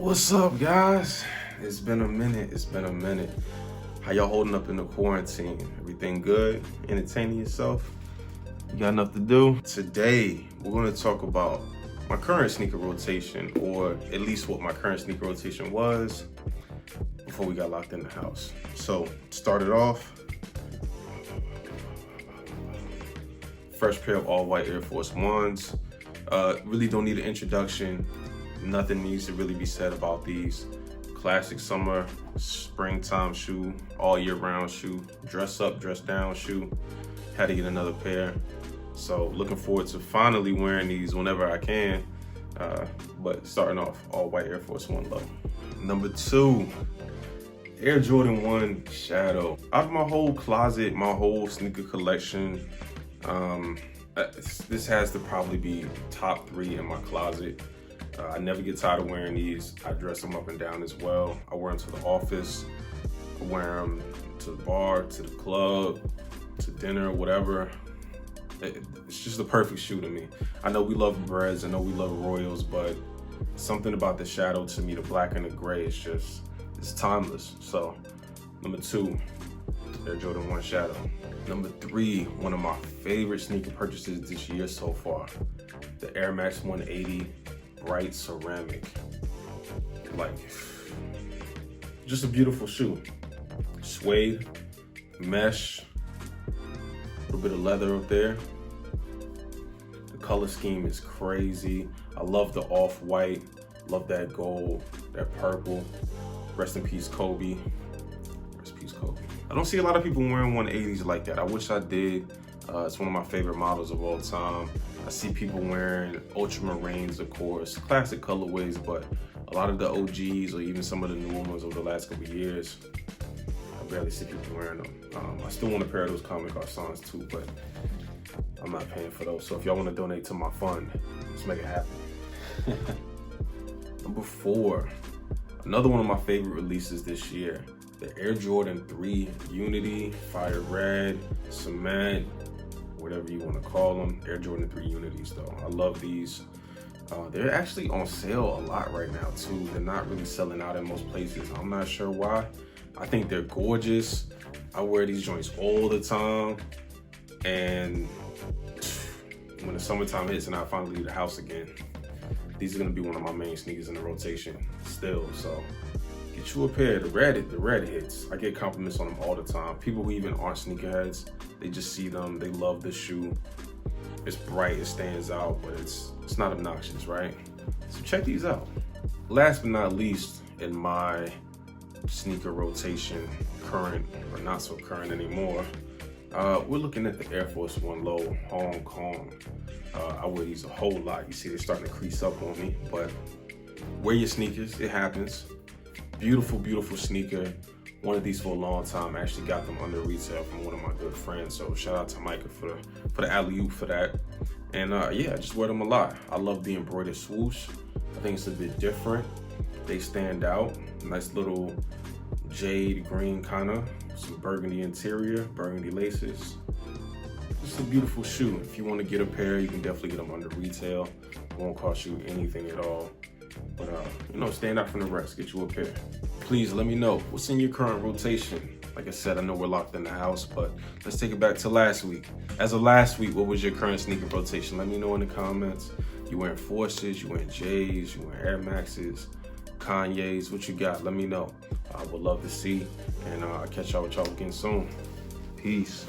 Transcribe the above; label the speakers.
Speaker 1: What's up, guys? It's been a minute. How y'all holding up in the quarantine? Everything good? Entertaining yourself? You got enough to do? Today, we're gonna talk about my current sneaker rotation, or at least what my current sneaker rotation was before we got locked in the house. So, started off, fresh pair of all white Air Force Ones. Really don't need an introduction. Nothing needs to really be said about these. Classic summer, springtime shoe, all year round shoe, dress up, dress down shoe. Had to get another pair. So looking forward to finally wearing these whenever I can. But starting off, all white Air Force One low. Number 2, Air Jordan 1 Shadow. Out of my whole closet, my whole sneaker collection, this has to probably be top 3 in my closet. I never get tired of wearing these. I dress them up and down as well. I wear them to the office. I wear them to the bar, to the club, to dinner, whatever. It's just the perfect shoe to me. I know we love Breads, I know we love Royals, but something about the Shadow to me, the black and the gray, it's timeless. So, number 2, Air Jordan 1 Shadow. Number 3, one of my favorite sneaker purchases this year so far, the Air Max 180 bright ceramic. Like, just a beautiful shoe. Suede, mesh, a little bit of leather up there. The color scheme is crazy. I love the off-white, love that gold, that purple. Rest in peace, Kobe. Rest in peace, Kobe. I don't see a lot of people wearing 180s like that. I wish I did. It's one of my favorite models of all time. I see people wearing ultramarines, of course, classic colorways, but a lot of the OGs or even some of the newer ones over the last couple of years, I barely see people wearing them. I still want a pair of those Comic Sans too, but I'm not paying for those. So if y'all want to donate to my fund, let's make it happen. Number 4, another one of my favorite releases this year, the Air Jordan 3 Unity, Fire Red, Cement, whatever you want to call them. Air Jordan 3 Unities though. I love these. They're actually on sale a lot right now too. They're not really selling out in most places. I'm not sure why. I think they're gorgeous. I wear these joints all the time. And when the summertime hits and I finally leave the house again, these are gonna be one of my main sneakers in the rotation still. So get you a pair. The red hits. I get compliments on them all the time. People who even aren't sneakerheads, they just see them, they love the shoe. It's bright, it stands out, but it's not obnoxious, right? So check these out. Last but not least, in my sneaker rotation, current or not so current anymore, we're looking at the Air Force One Low Hong Kong. I wear these a whole lot. You see they're starting to crease up on me, but wear your sneakers, it happens. Beautiful, beautiful sneaker. Wanted these for a long time. I actually got them under retail from one of my good friends. So shout out to Micah for the alley-oop for that. And yeah, I just wear them a lot. I love the embroidered swoosh. I think it's a bit different. They stand out. Nice little jade green kind of, some burgundy interior, burgundy laces. Just a beautiful shoe. If you want to get a pair, you can definitely get them under retail. It won't cost you anything at all. But stand out from the rest, get you a pair. Please let me know what's in your current rotation. Like I said, I know we're locked in the house, but let's take it back to last week. As of last week, what was your current sneaker rotation? Let me know in the comments. You wearing Forces, you wearing J's, you wearing Air Maxes, Kanye's, what you got? Let me know. I would love to see, and I'll catch y'all with y'all again soon. Peace.